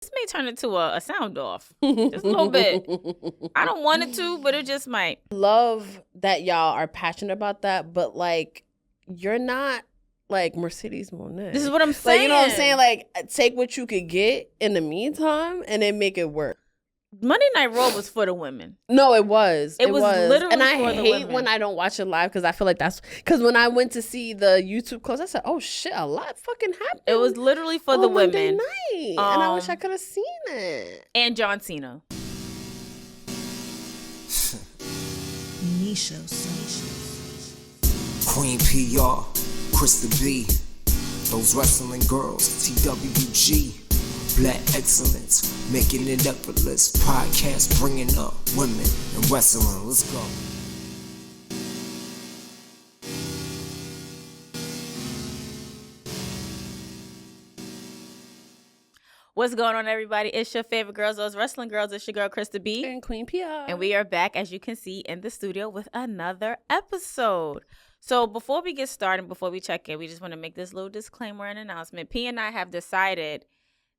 This may turn into a sound off. Just a little bit. I don't want it to, but it just might. Love that y'all are passionate about that, but like you're not like Mercedes Monet. This is what I'm saying. Like, you know what I'm saying? Like, take what you could get in the meantime and then make it work. Monday Night Raw was for the women. No, it was. It was literally and I for the hate women. when I don't watch it live because I feel like that's because when I went to see the YouTube clips, I said, "Oh shit, a lot fucking happened." It was literally for the Monday women. night, and I wish I could have seen it. And John Cena. Queen P.R, Krista B, those wrestling girls, TWG, Black excellence, making it effortless. Podcast bringing up women in wrestling. Let's go. What's going on, everybody? It's your favorite girls, those wrestling girls. It's your girl, Krista B. And Queen P.R. And we are back, as you can see, in the studio with another episode. So before we get started, before we check in, we just want to make this little disclaimer and announcement. P and I have decided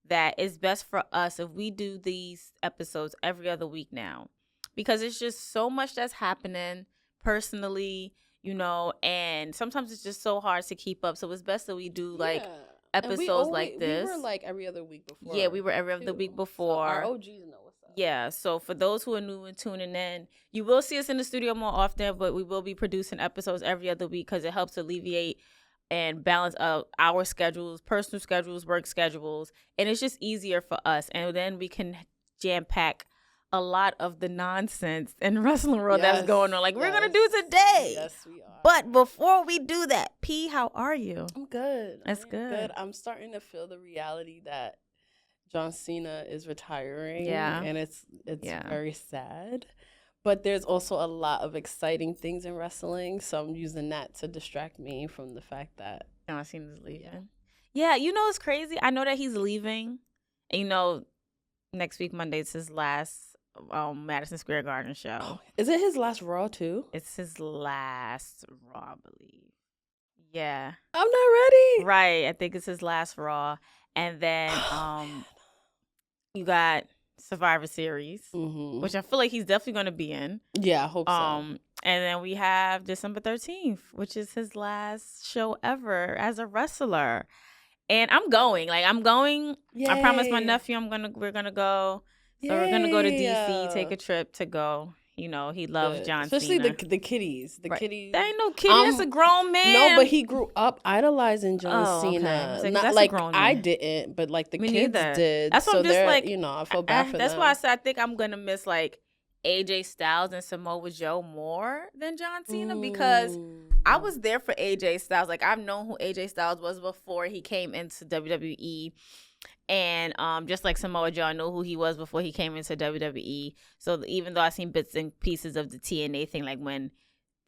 that it's best for us if we do these episodes every other week now, because it's just so much that's happening personally, you know, and sometimes it's just so hard to keep up. So it's best that we do like episodes like this. We were like every other week before. Yeah, we were every other week before. So our OGs know what's up. Yeah, so for those who are new and tuning in, you will see us in the studio more often, but we will be producing episodes every other week because it helps alleviate and balance out our schedules, personal schedules, work schedules, and it's just easier for us. And then we can jam pack a lot of the nonsense in wrestling world that's going on, like we're gonna do today. Yes, we are. But before we do that, P, how are you? I'm good. That's good. I'm starting to feel the reality that John Cena is retiring. Yeah. And it's very sad. But there's also a lot of exciting things in wrestling, so I'm using that to distract me from the fact that John Cena's leaving. Yeah, you know it's crazy. I know that he's leaving. And you know, next week Monday is his last Madison Square Garden show. Oh, is it his last Raw too? It's his last Raw, I believe. Yeah. I'm not ready. Right. I think it's his last Raw. And then you got Survivor Series, which I feel like he's definitely going to be in. Yeah, I hope so. And then we have December 13th, which is his last show ever as a wrestler. And I'm going. Yay. I promised my nephew we're gonna go. So we're gonna go to DC, take a trip to go. You know, he loves John Especially Cena. the kiddies. The kiddies. That ain't no kitty. That's a grown man. No, but he grew up idolizing John Cena. Okay. Not that's like a grown I man. didn't, but like the Me kids neither. did. That's what so I'm just like. You know, I feel bad for them. That's why I said I think I'm gonna miss like AJ Styles and Samoa Joe more than John Cena because I was there for AJ Styles. Like I've known who AJ Styles was before he came into WWE. And just like Samoa Joe, I know who he was before he came into WWE. So even though I've seen bits and pieces of the TNA thing, like when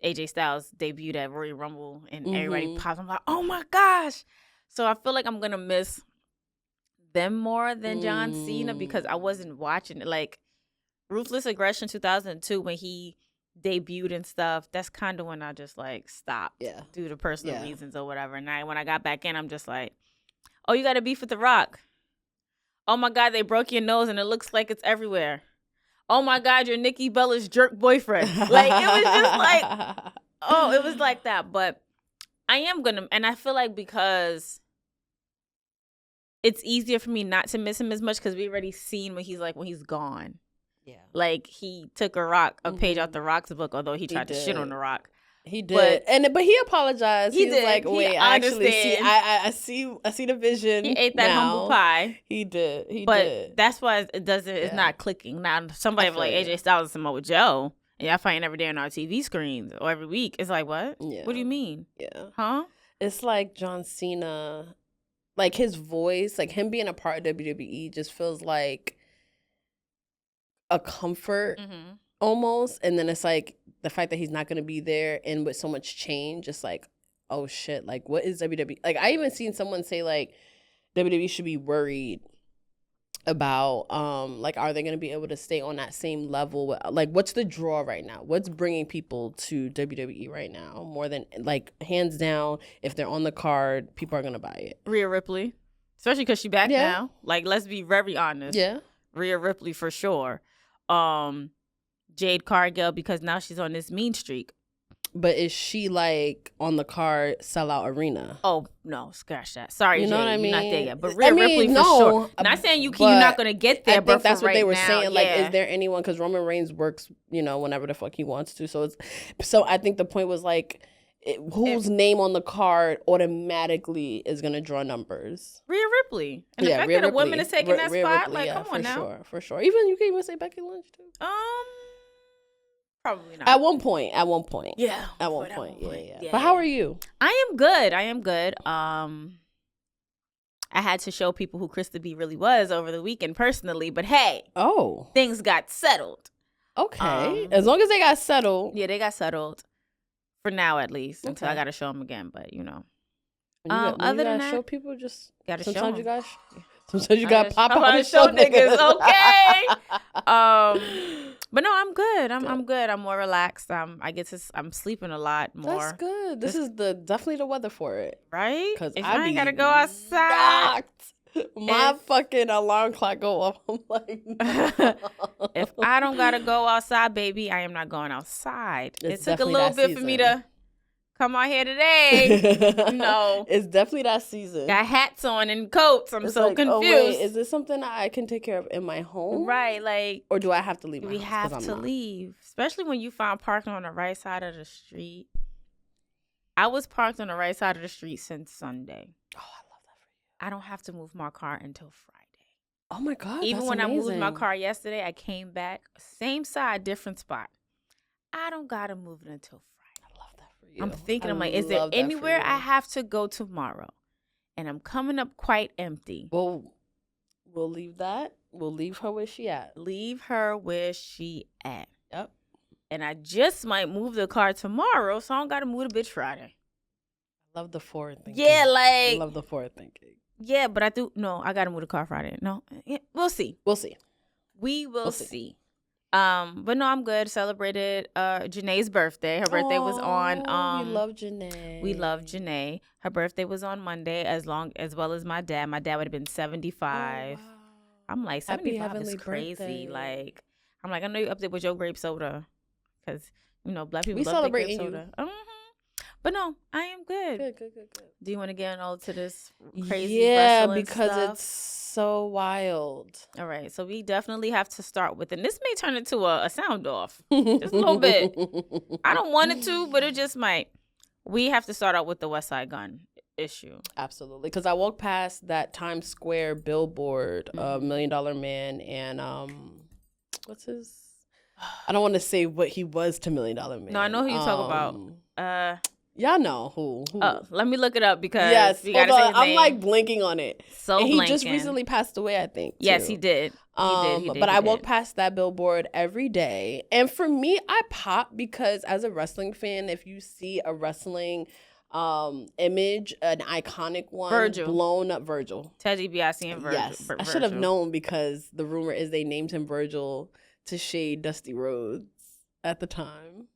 AJ Styles debuted at Royal Rumble and everybody popped, I'm like, oh my gosh. So I feel like I'm going to miss them more than John Cena because I wasn't watching it. Like Ruthless Aggression 2002, when he debuted and stuff, that's kind of when I just like stopped due to personal reasons or whatever. And when I got back in, I'm just like, oh, you got to beef with The Rock. Oh my God, they broke your nose and it looks like it's everywhere. Oh my God, you're Nikki Bella's jerk boyfriend. Like, it was just like, it was like that. But I am going to, and I feel like because it's easier for me not to miss him as much because we already seen when he's gone. Yeah. Like, he took a page out The Rock's book, although he tried to shit on The Rock. He did, but he apologized. He was like, "Wait, I actually see. I see the vision." He ate that humble pie. He did. But that's why it doesn't. It's not clicking. Now somebody like AJ Styles and Samoa Joe, and y'all fighting every day on our TV screens or every week. It's like what? Yeah. What do you mean? Yeah. Huh? It's like John Cena, like his voice, like him being a part of WWE, just feels like a comfort almost, and then it's like. The fact that he's not going to be there and with so much change, just like, oh shit, like what is WWE? Like I even seen someone say like WWE should be worried about like are they going to be able to stay on that same level? Like what's the draw right now? What's bringing people to WWE right now more than like hands down if they're on the card, people are going to buy it. Rhea Ripley. especially because she back now. Like, let's be very honest. Yeah. Rhea Ripley for sure. Jade Cargill, because now she's on this mean streak. But is she like on the card sellout arena? Oh no, scratch that. Sorry, you know Jade, what I mean? You're not there yet. But Rhea Ripley for sure. Not saying you're not gonna get there. I think that's what they were saying. Yeah. Like, is there anyone? Because Roman Reigns works, whenever the fuck he wants to. So I think the point was like, whose name on the card automatically is gonna draw numbers? Rhea Ripley. And the fact that a woman is taking that spot, Ripley, come on now. For sure. Even you can even say Becky Lynch too. Probably not. At one point. Yeah. At one point. Yeah. But how are you? I am good. I had to show people who Krista B really was over the weekend personally, but hey. Oh. Things got settled. Okay. As long as they got settled. Yeah, they got settled. For now, at least. Until I got to show them again, but other than that. Show people just. Gotta show sometimes them. Sometimes you got to pop out and show niggas. Okay. But no, I'm good. I'm good. I'm more relaxed. I'm sleeping a lot more. That's good. This is definitely the weather for it, right? Because I ain't gotta go outside. My fucking alarm clock go off. I'm like, no. If I don't gotta go outside, baby, I am not going outside. It took a little bit for me to come out here today. No. It's definitely that season. Got hats on and coats. I'm so confused. Oh, wait, is this something that I can take care of in my home? Right, like. Or do I have to leave my house? We have to leave. Especially when you find parking on the right side of the street. I was parked on the right side of the street since Sunday. Oh, I love that for you. I don't have to move my car until Friday. Oh, my God. Even when amazing. I moved my car yesterday, I came back. Same side, different spot. I don't got to move it until Friday. I'm thinking, I'm like, is there anywhere I have to go tomorrow? And I'm coming up quite empty. Well, we'll leave that. We'll leave her where she at. Yep. And I just might move the car tomorrow, so I don't got to move the bitch Friday. I love the forward thinking. Yeah, like. I love the forward thinking. Yeah, but I got to move the car Friday. No, yeah, we'll see. We will see. But no, I'm good. Celebrated Janae's birthday. Her birthday was on. We love Janae. We love Janae. Her birthday was on Monday, as well as my dad. My dad would have been 75. Oh, wow. I'm like, 75 is crazy. Birthday. Like, I'm like, I know you up there with your grape soda, because Black people we love their grape you. soda. But no, I am good. Good. Do you want to get on to this crazy wrestling because stuff? It's so wild. All right, so we definitely have to start with, and this may turn into a sound off just a little bit. I don't want it to, but it just might. We have to start out with the Westside Gunn issue. Absolutely, because I walked past that Times Square billboard, $1 Million Man, and what's his? I don't want to say what he was to $1 Million Man. No, I know who you talk about. Y'all know who. Let me look it up because we gotta say his I'm name. like blinking on it. And he just recently passed away, I think. Yes, he did. But I walk past that billboard every day, and for me, I pop because as a wrestling fan, if you see a wrestling image, an iconic one, blown up Virgil, Ted DiBiase and Virgil. Yes, I should have known because the rumor is they named him Virgil to shade Dusty Rhodes at the time.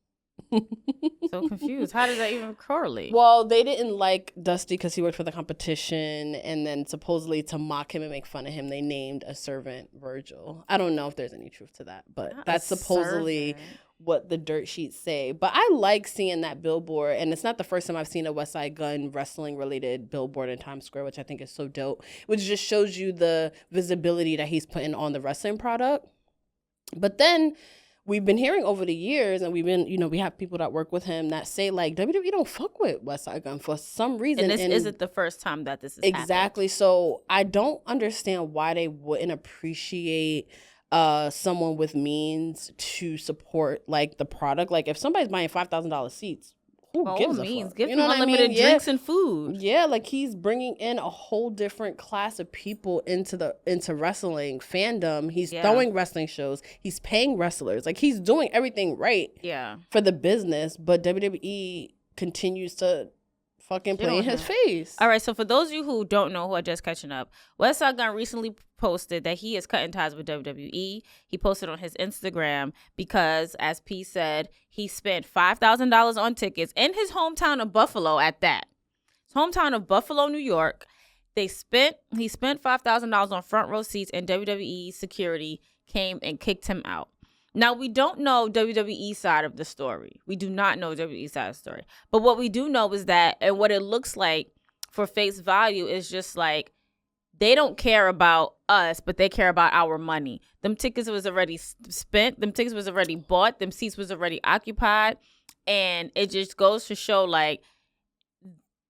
So confused. How does that even correlate? Well, they didn't like Dusty because he worked for the competition, and then supposedly to mock him and make fun of him, they named a servant Virgil. I don't know if there's any truth to that, but that's supposedly what the dirt sheets say. But I like seeing that billboard, and it's not the first time I've seen a Westside Gunn wrestling related billboard in Times Square, which I think is so dope, which just shows you the visibility that he's putting on the wrestling product. But then we've been hearing over the years, and we have people that work with him that say, like, WWE don't fuck with Westside Gunn for some reason. And this isn't the first time that this is exactly happened. So I don't understand why they wouldn't appreciate someone with means to support, like, the product. Like, if somebody's buying $5,000 seats, who gives a fuck? Give them unlimited drinks and food. Yeah, like, he's bringing in a whole different class of people into wrestling fandom. He's throwing wrestling shows. He's paying wrestlers. Like, he's doing everything right for the business, but WWE continues to fucking play in his face. All right, so for those of you who don't know, who are just catching up, Westside Gunn recently posted that he is cutting ties with WWE. He posted on his Instagram because, as P said, he spent $5,000 on tickets in his hometown of Buffalo at that. His hometown of Buffalo, New York. he spent $5,000 on front row seats, and WWE security came and kicked him out. Now, we don't know WWE side of the story. We do not know WWE side of the story. But what we do know is that, and what it looks like for face value is just like, they don't care about us, but they care about our money. Them tickets was already spent. Them tickets was already bought. Them seats was already occupied. And it just goes to show, like,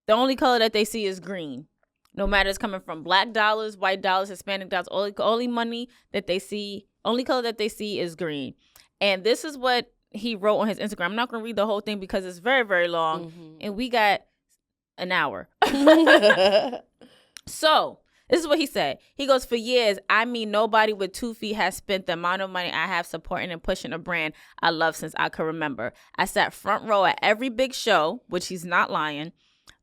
the only color that they see is green. No matter it's coming from black dollars, white dollars, Hispanic dollars, only money that they see, only color that they see is green. And this is what he wrote on his Instagram. I'm not going to read the whole thing because it's very, very long. And we got an hour. So this is what he said. He goes, for years, I mean, nobody with 2 feet has spent the amount of money I have supporting and pushing a brand I love since I could remember. I sat front row at every big show, which he's not lying.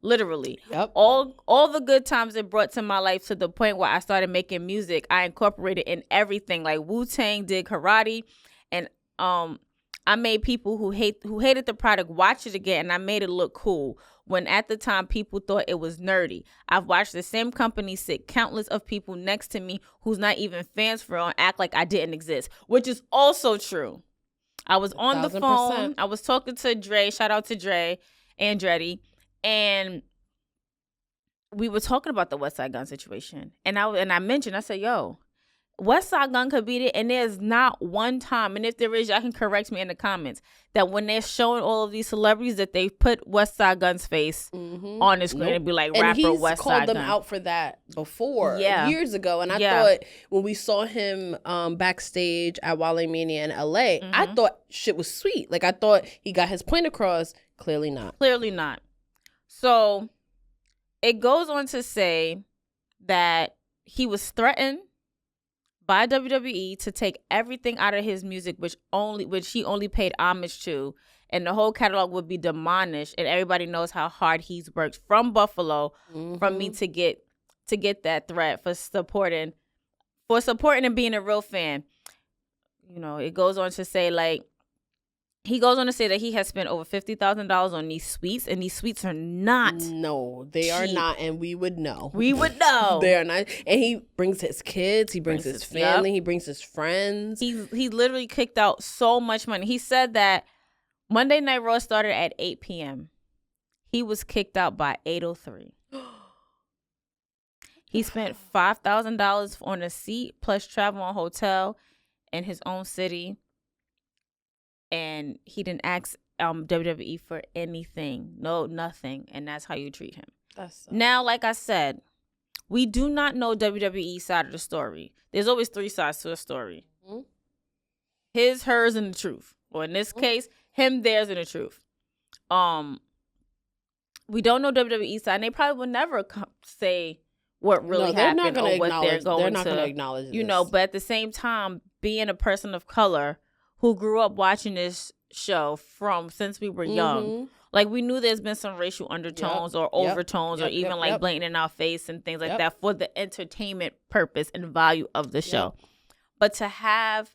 Literally. Yep. All the good times it brought to my life, to the point where I started making music. I incorporated in everything, like Wu-Tang did karate, and I made people who hated the product watch it again, and I made it look cool when at the time people thought it was nerdy. I've watched the same company sit countless of people next to me who's not even fans for real and act like I didn't exist, which is also true. I was on the phone. I was talking to Dre. Shout out to Dre Andretti. And we were talking about the Westside Gunn situation. And I mentioned, I said, yo, Westside Gunn could beat it. And there's not one time, and if there is, y'all can correct me in the comments, that when they're showing all of these celebrities that they put Westside Gunn's face on the screen and be like, rapper Westside Gunn. And he's called them out for that before, years ago. And I thought when we saw him backstage at Wale Mania in LA, I thought shit was sweet. Like, I thought he got his point across. Clearly not. Clearly not. So it goes on to say that he was threatened by WWE to take everything out of his music, which he only paid homage to, and the whole catalog would be demolished. And everybody knows how hard he's worked from Buffalo, from me to get that threat for supporting and being a real fan. You know, it goes on to say, like, he goes on to say that he has spent over $50,000 on these suites, and these suites are not. No, they are not, and we would know. We would know. They are not. And he brings his kids, he brings his family, he brings his friends. He literally kicked out so much money. He said that Monday Night Raw started at 8 p.m. He was kicked out by 8:03. He spent $5,000 on a seat, plus travel and hotel in his own city. And he didn't ask WWE for anything. No, nothing. And that's how you treat him. Now, like I said, we do not know WWE side of the story. There's always 3 sides to a story. His, hers, and the truth. Or in this case, him, theirs, and the truth. We don't know WWE side. And they probably will never say what really happened or what they're going to. They're not going to acknowledge this. You know, but at the same time, being a person of color who grew up watching this show since we were young. Like, we knew there's been some racial undertones or overtones or even blatant in our face and things like that for the entertainment purpose and value of the show. But to have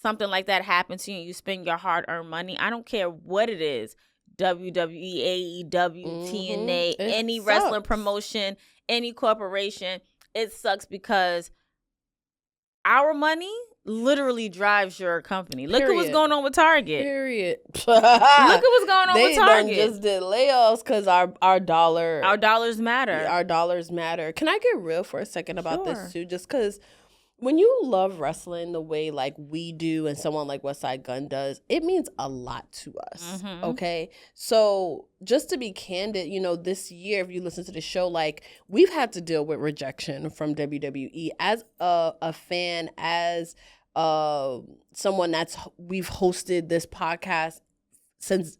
something like that happen to you, you spend your hard-earned money, I don't care what it is, WWE, AEW, TNA, any wrestling promotion, any corporation, it sucks because our money literally drives your company. Look at what's going on with Target. Look at what's going on with Target. They just did layoffs because our dollars matter. Our dollars matter. Can I get real for a second about this too? Just because when you love wrestling the way like we do and someone like Westside Gunn does, it means a lot to us. Okay? So just to be candid, you know, this year, if you listen to the show, like, we've had to deal with rejection from WWE as a fan, as someone we've hosted this podcast since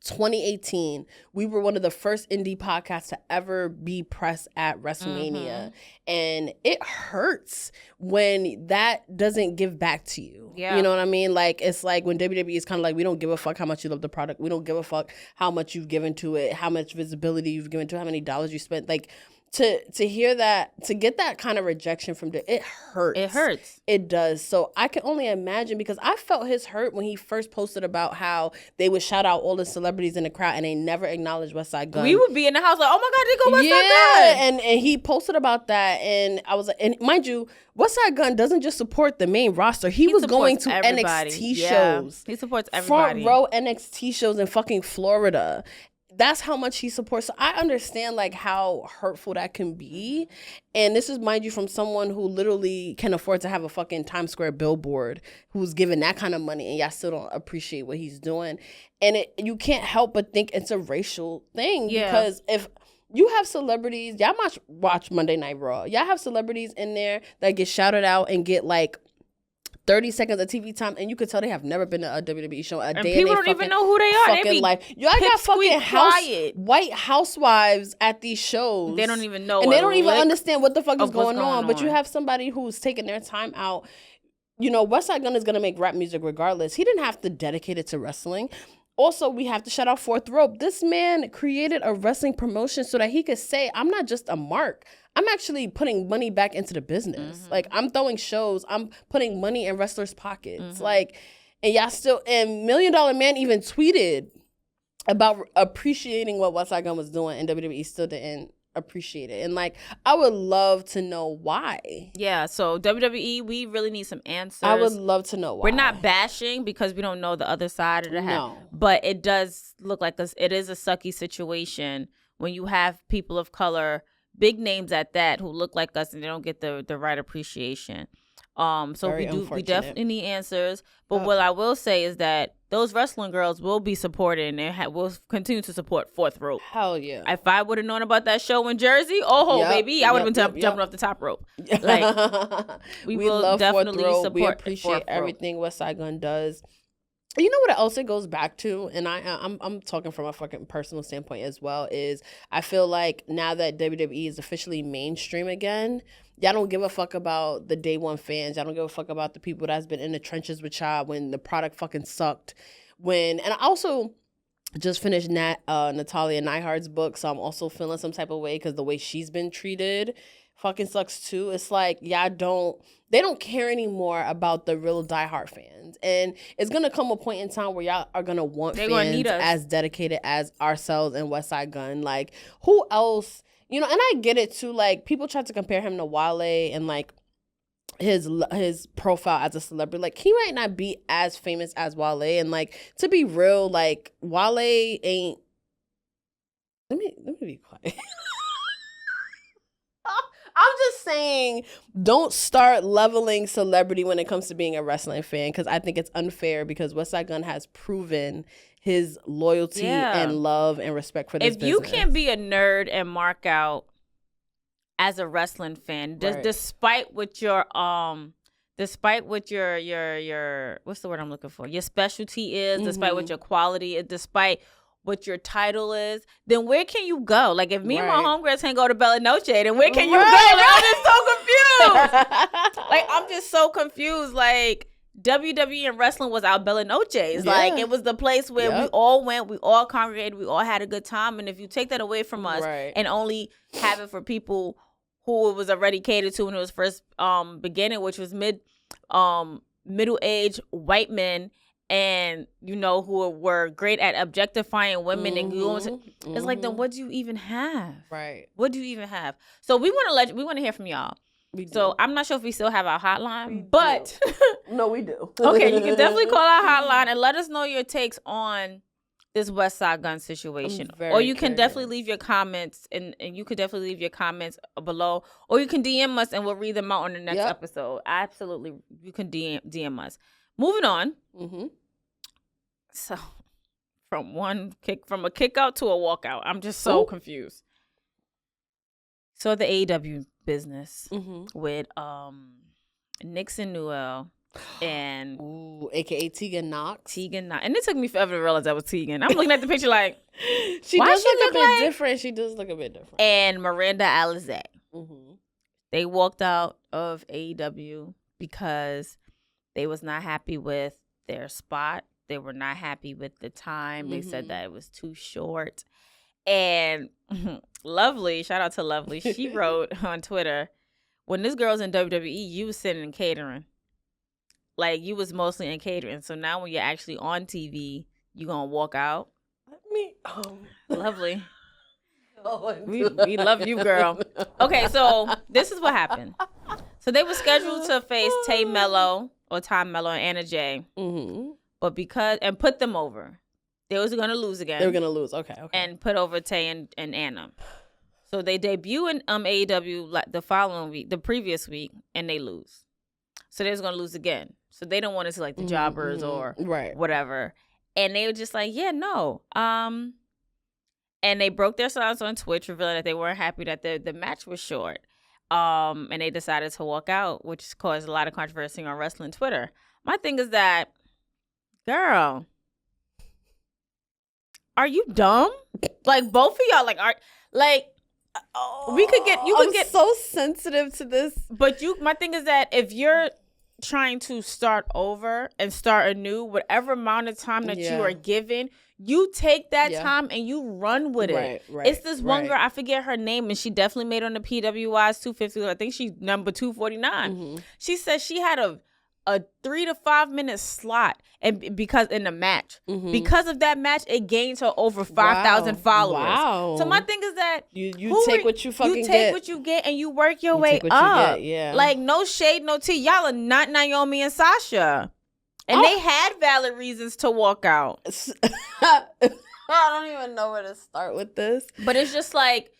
2018. We were one of the first indie podcasts to ever be pressed at WrestleMania. And it hurts when that doesn't give back to you. You know what I mean? Like, it's like when WWE is kind of like, we don't give a fuck how much you love the product. We don't give a fuck how much you've given to it, how much visibility you've given to it, how many dollars you spent. Like, to hear that, to get that kind of rejection from it hurts. It hurts. It does. So I can only imagine, because I felt his hurt when he first posted about how they would shout out all the celebrities in the crowd and they never acknowledged Westside Gunn. We would be in the house like, oh my God, they go Westside Gunn. And he posted about that, and I was like, and mind you, Westside Gunn doesn't just support the main roster. He was going to everybody. NXT shows. He supports everybody. Front row NXT shows in fucking Florida. That's how much he supports. So I understand like how hurtful that can be. And this is, mind you, from someone who literally can afford to have a fucking Times Square billboard, who's given that kind of money, and y'all still don't appreciate what he's doing. And you can't help but think it's a racial thing. Yeah. Because if you have celebrities, y'all watch Monday Night Raw. Y'all have celebrities in there that get shouted out and get like 30 seconds of TV time, and you could tell they have never been to a WWE show a and day. People don't even know who they are. Fucking life. Y'all got fucking white housewives at these shows. They don't even know, and they don't even understand what the fuck is going on. But you have somebody who's taking their time out. You know, Westside Gunn is gonna make rap music regardless. He didn't have to dedicate it to wrestling. Also, we have to shout out Fourth Rope. This man created a wrestling promotion so that he could say, I'm not just a mark. I'm actually putting money back into the business. Mm-hmm. Like, I'm throwing shows. I'm putting money in wrestlers' pockets. Mm-hmm. Like, and y'all still, and Million Dollar Man even tweeted about appreciating what Westside Gunn was doing, and WWE still didn't appreciate it. And like, I would love to know why. Yeah, so WWE, we really need some answers. I would love to know why. We're not bashing because we don't know the other side of the house. But it does look like it is a sucky situation when you have people of color, big names at that, who look like us and they don't get the right appreciation. So we definitely need answers. But what I will say is that those wrestling girls will be supporting and will continue to support Fourth Rope. Hell yeah. If I would have known about that show in Jersey, baby, I would have been jumping off the top rope. Like, we will love definitely support. We appreciate everything Westside Gunn does. You know what else it goes back to, and I'm talking from a fucking personal standpoint as well, is I feel like now that WWE is officially mainstream again, y'all don't give a fuck about the day one fans. Y'all don't give a fuck about the people that's been in the trenches with y'all when the product fucking sucked. And I also just finished Natalia Neihardt's book, so I'm also feeling some type of way because the way she's been treated fucking sucks too. It's like they don't care anymore about the real diehard fans. And it's gonna come a point in time where y'all are gonna want fans as dedicated as ourselves and Westside Gunn. Like, who else? You know, and I get it too. Like, people try to compare him to Wale and like his profile as a celebrity. Like, he might not be as famous as Wale. And like, to be real, like, Wale ain't. Let me be quiet. I'm just saying, don't start leveling celebrity when it comes to being a wrestling fan, because I think it's unfair, because Westside Gunn has proven his loyalty and love and respect for this business. If you can't be a nerd and mark out as a wrestling fan, despite what your what's the word I'm looking for? Your specialty is, despite what your quality is, despite what your title is, then where can you go? Like, if me and my homegirls can't go to Bella Noche, then where can you go? Like, I'm just so confused. Like, I'm just so confused. Like, WWE and wrestling was our Bella Noches. Like, it was the place where we all went, we all congregated, we all had a good time. And if you take that away from us and only have it for people who it was already catered to when it was first beginning, which was middle-aged white men, and you know, who were great at objectifying women and it's like, then what do you even have? Right. What do you even have? So we want to hear from y'all. So I'm not sure if we still have our hotline, but no, we do. Okay, you can definitely call our hotline and let us know your takes on this Westside Gunn situation. Or you can definitely leave your comments, and you could definitely leave your comments below, or you can DM us and we'll read them out on the next episode. Absolutely, you can DM us. Moving on. So, from a kick out to a walkout, I'm just so confused. So the AEW business with Nixon, Newell, and aka Tegan Knox. And it took me forever to realize that was Tegan. I'm looking at the picture like, she does look a bit different. She does look a bit different. And Miranda Alize. They walked out of AEW because they was not happy with their spot. They were not happy with the time. They said that it was too short. And Lovely, shout out to Lovely, she wrote on Twitter, when this girl's in WWE, you was sitting in catering. Like, you was mostly in catering. So now when you're actually on TV, you gonna walk out? Let me, Lovely. We love you, girl. Okay, so this is what happened. So they were scheduled to face Tay Mello or Tom Mello and Anna Jay. Mm-hmm. But and put them over. They was going to lose again. They were going to lose. Okay. And put over Tay and Anna. So they debut in AEW the following week, the previous week, and they lose. So they was going to lose again. So they don't want to see like the jobbers or whatever. And they were just like, yeah, no. And they broke their silence on Twitch, revealing that they weren't happy that the match was short. And they decided to walk out, which caused a lot of controversy on wrestling Twitter. My thing is that, girl, are you dumb? Like, both of y'all, like, I'm so sensitive to this. But my thing is that if you're trying to start over and start anew, whatever amount of time that you are given, you take that time and you run with it. Right, it's this one girl, I forget her name, and she definitely made on the PWI's 250. I think she's number 249. Mm-hmm. She said she had a 3 to 5 minute slot, and because in the match, because of that match, it gained her over 5,000 followers. Wow! So my thing is that you take what you fucking get. You take what you get, and you work your way up. Like, no shade, no tea. Y'all are not Naomi and Sasha. And they had valid reasons to walk out. I don't even know where to start with this. But it's just like,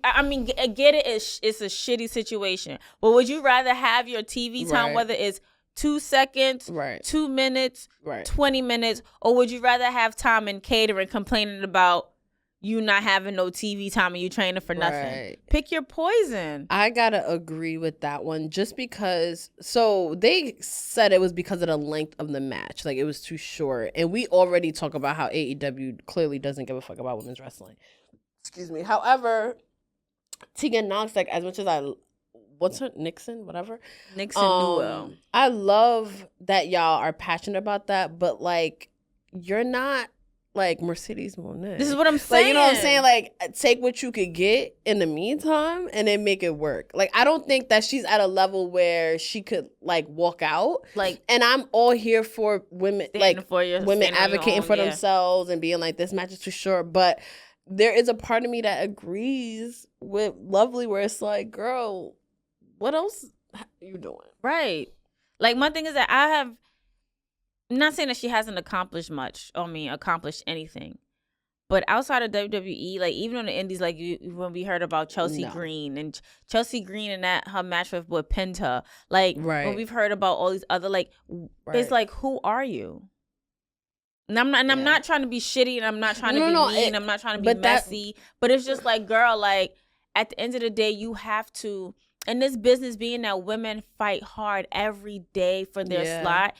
I get it. It's a shitty situation. But would you rather have your TV time, whether it's 2 seconds, 2 minutes, 20 minutes, or would you rather have time in catering complaining about you not having no TV time and you training for nothing? Pick your poison. I gotta agree with that one, just because. So they said it was because of the length of the match, like it was too short, and we already talk about how AEW clearly doesn't give a fuck about women's wrestling. Excuse me. However, Tegan Knox, like, as much as what's her Nixon, whatever. Nixon Newell. I love that y'all are passionate about that, but like, you're not like Mercedes Moné. This is what I'm saying. Like, you know what I'm saying? Like, take what you could get in the meantime and then make it work. Like, I don't think that she's at a level where she could like walk out. Like, and I'm all here for women, like women advocating for themselves and being like, this match is too short. But there is a part of me that agrees with Lovely, where it's like, girl, what else are you doing? Right. Like, my thing is that I'm not saying that she hasn't accomplished anything. But outside of WWE, like, even on the indies, like, when we heard about Chelsea Green and her match with Penta, like, when we've heard about all these other, like, it's like, who are you? And I'm not trying to be shitty, and I'm not trying to be mean, I'm not trying to be messy, but it's just like, girl, like, at the end of the day, you have to, in this business, being that women fight hard every day for their slot,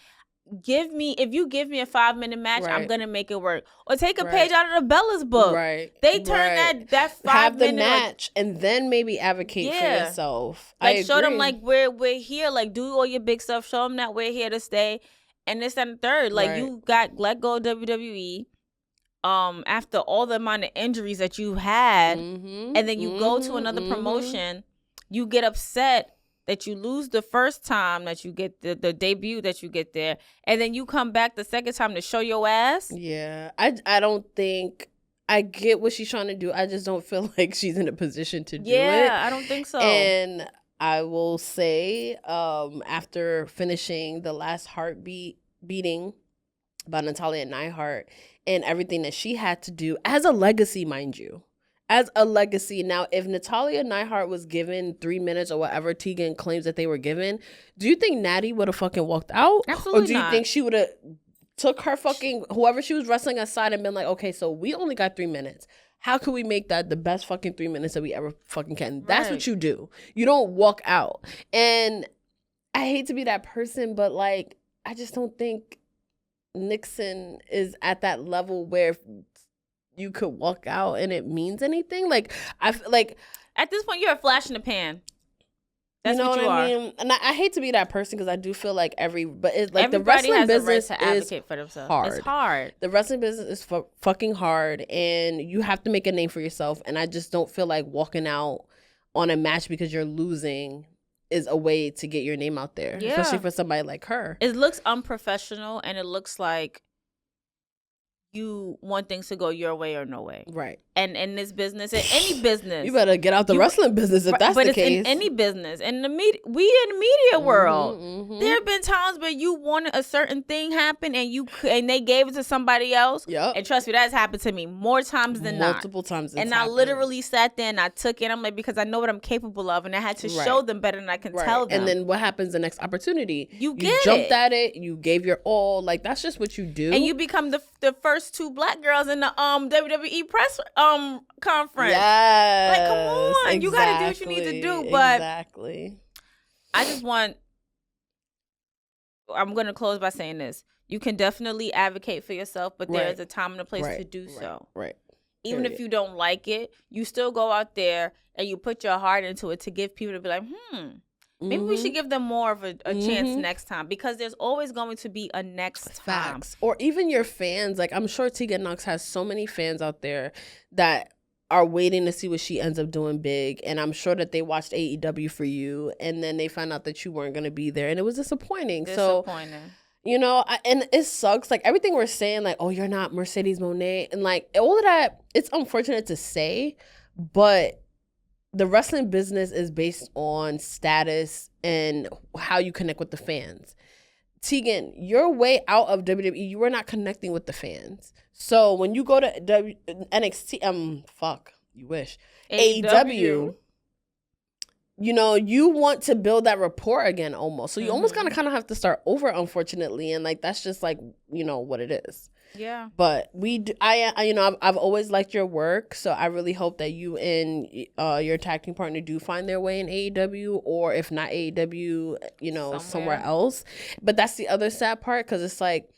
if you give me a 5-minute match, I'm gonna make it work. Or take a page out of the Bella's book. They turn that 5 have the minute match, and then maybe advocate for yourself. Like, show them, like, we're here. Like, do all your big stuff. Show them that we're here to stay. And this and the third. Like, you got let go of WWE. After all the amount of injuries that you had, and then you go to another promotion, you get upset that you lose the first time that you get the debut that you get there, and then you come back the second time to show your ass. Yeah, I don't think, I get what she's trying to do. I just don't feel like she's in a position to do it. Yeah, I don't think so. And I will say, after finishing the last beating by Natalya Neidhart and everything that she had to do as a legacy, mind you. As a legacy. Now, if Natalya Neidhart was given 3 minutes or whatever Tegan claims that they were given, do you think Natty would have fucking walked out? Absolutely. Or do you think she would have took her fucking, whoever she was wrestling aside, and been like, okay, so we only got 3 minutes. How can we make that the best fucking 3 minutes that we ever fucking can? That's what you do. You don't walk out. And I hate to be that person, but like, I just don't think Nixon is at that level where you could walk out and it means anything. Like, I feel like at this point, you're a flash in the pan. That's you know what you I are. mean? And I hate to be that person because I do feel like but it's like Everybody the wrestling has business the right to is advocate for themselves. hard. It's hard. The wrestling business is fucking hard, and you have to make a name for yourself. And I just don't feel like walking out on a match because you're losing is a way to get your name out there, especially for somebody like her. It looks unprofessional, and it looks like you want things to go your way or no way. Right. And in this business, in any business, you better get out the wrestling business if that's the case. But it's in any business. And we in the media world, there have been times where you wanted a certain thing happen and they gave it to somebody else. Yep. And trust me, that's happened to me more times than not. Multiple times. And I literally sat there and I took it. I'm like, because I know what I'm capable of, and I had to show them better than I can tell them. And then what happens the next opportunity? You jumped at it. You gave your all. Like, that's just what you do. And you become the first two black girls in the WWE press conference. Yes. Like, come on. Exactly. You got to do what you need to do. But exactly. I'm going to close by saying this. You can definitely advocate for yourself, but there is a time and a place to do so. Right. Even if you don't like it, you still go out there and you put your heart into it to give people to be like, maybe we should give them more of a chance next time, because there's always going to be a next time. Facts. Or even your fans. Like, I'm sure Tegan Knox has so many fans out there that are waiting to see what she ends up doing big. And I'm sure that they watched AEW for you, and then they found out that you weren't going to be there, and it was disappointing. So, you know, and it sucks. Like, everything we're saying, like, oh, you're not Mercedes Moné, and like all of that, it's unfortunate to say, but the wrestling business is based on status and how you connect with the fans. Tegan, your way out of WWE, you were not connecting with the fans. So when you go to NXT, you wish, AEW, you know, you want to build that rapport again almost. So you almost kind of have to start over, unfortunately. And like, that's just like, you know, what it is. Yeah. But I've always liked your work, so I really hope that you and your tag team partner do find their way in AEW, or if not AEW, you know, somewhere else. But that's the other sad part, because it's like,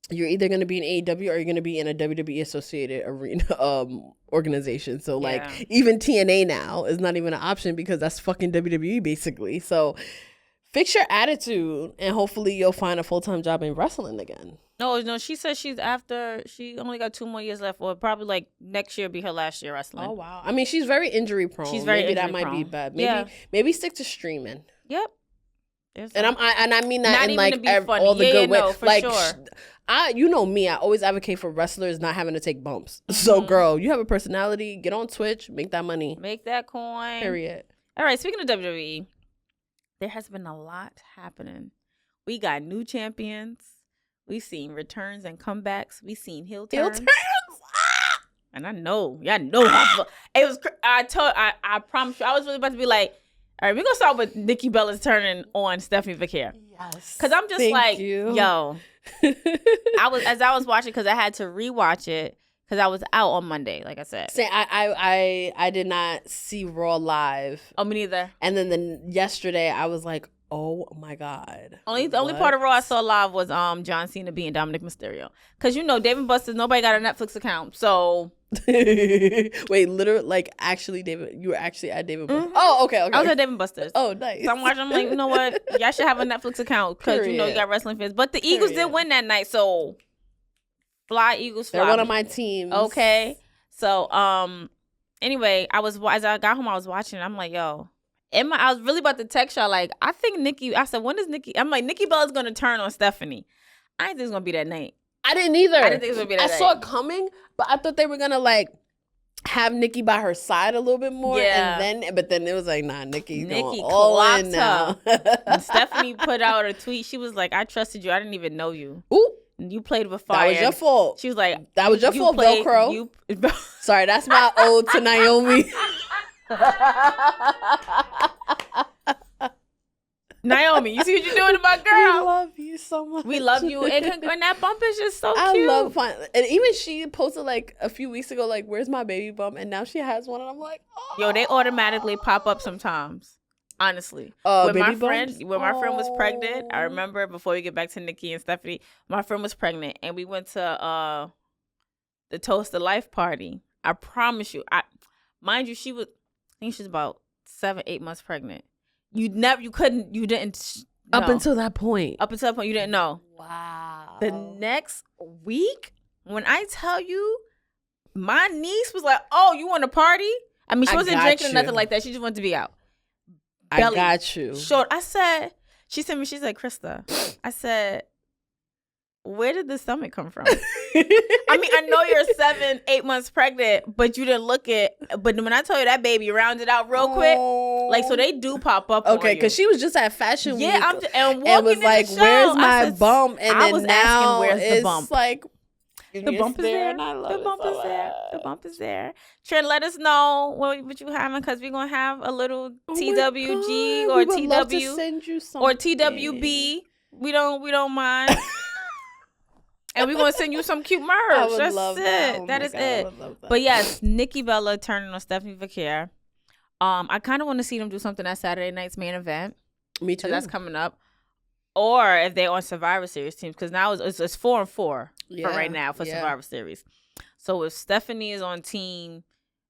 you're either going to be in AEW or you're going to be in a WWE associated arena organization. So like, even TNA now is not even an option, because that's fucking WWE basically. So fix your attitude, and hopefully you'll find a full-time job in wrestling again. No, she says she only got 2 more years left, or probably like next year be her last year wrestling. Oh, wow. I mean, she's very injury prone. She's very Maybe injury that might prone. be bad. Maybe stick to streaming. Yep. And I mean that in like all the good ways. For like, sure. You know me, I always advocate for wrestlers not having to take bumps. So girl, you have a personality, get on Twitch, make that money. Make that coin. Period. All right, speaking of WWE, there has been a lot happening. We got new champions. We've seen returns and comebacks. We've seen heel turns. And I know, y'all know how it was. I promise you, I was really about to be like, all right, we're gonna start with Nikki Bella's turning on Stephanie Vicaire. Yes. Cause I'm just yo. I was watching, because I had to rewatch it, because I was out on Monday, like I said. Say I did not see Raw live. Oh, me neither. And then yesterday I was like, oh my God. The only part of Raw I saw live was John Cena being Dominic Mysterio. Because you know, Dave & Buster's, nobody got a Netflix account. So wait, literally, like, actually, David, you were actually at Dave & Buster's. Oh, okay. I was at Dave & Buster's. Oh, nice. So I'm watching, I'm like, you know what? Y'all should have a Netflix account, because you know you got wrestling fans. But the Eagles did win that night, so fly Eagles fly. They're one of my teams. Okay. So anyway, as I got home, I was watching, and I'm like, yo. I was really about to text y'all, like, I said, when is Nikki? I'm like, Nikki Bella's going to turn on Stephanie. I didn't think it was going to be that night. I didn't either. I didn't think it was going to be that night. I saw it coming, but I thought they were going to, like, have Nikki by her side a little bit more. Yeah. But then it was like, nah, Nikki clocked in now. And Stephanie put out a tweet. She was like, I trusted you. I didn't even know you. Ooh. You played with fire. That was your fault. She was like, that was your fault, Velcro. Sorry, that's my ode to Naomi. Naomi, you see what you're doing to my girl? We love you so much. We love you. And that bump is just so I cute. love fun. And even she posted like a few weeks ago, like, where's my baby bump? And now she has one, and I'm like, oh. Yo, they automatically pop up sometimes. Honestly. When my friend was pregnant, I remember, before we get back to Nikki and Stephanie, my friend was pregnant, and we went to the Toast of Life party. I promise you, mind you, I think she was about 7-8 months pregnant. You didn't know. Up until that point. Up until that point, you didn't know. Wow. The next week, when I tell you, my niece was like, "Oh, you want to party?" I mean, she wasn't drinking or nothing like that. She just wanted to be out. Belly, I got you. Short. I said, she sent me, she said, "Krista," I said, "Where did the stomach come from?" I mean, I know you're 7-8 months pregnant, but you didn't look it. But when I told you that baby rounded out real quick, like, so they do pop up. Okay, because she was just at Fashion Week. Yeah, and was like, "Where's my bump?" And I was asking, "Where's the bump?" Like, the bump is there. The bump is there. The bump is there. Trent, let us know what you having, because we're gonna have a little TWG or TW or TWB. We don't mind. And we're going to send you some cute merch. That's it. That is it. But yes, Nikki Bella turning on Stephanie Vaquer. I kind of want to see them do something at Saturday night's main event. Me too. That's coming up. Or if they're on Survivor Series teams, because now it's 4-4 for right now for Survivor Series. So if Stephanie is on team,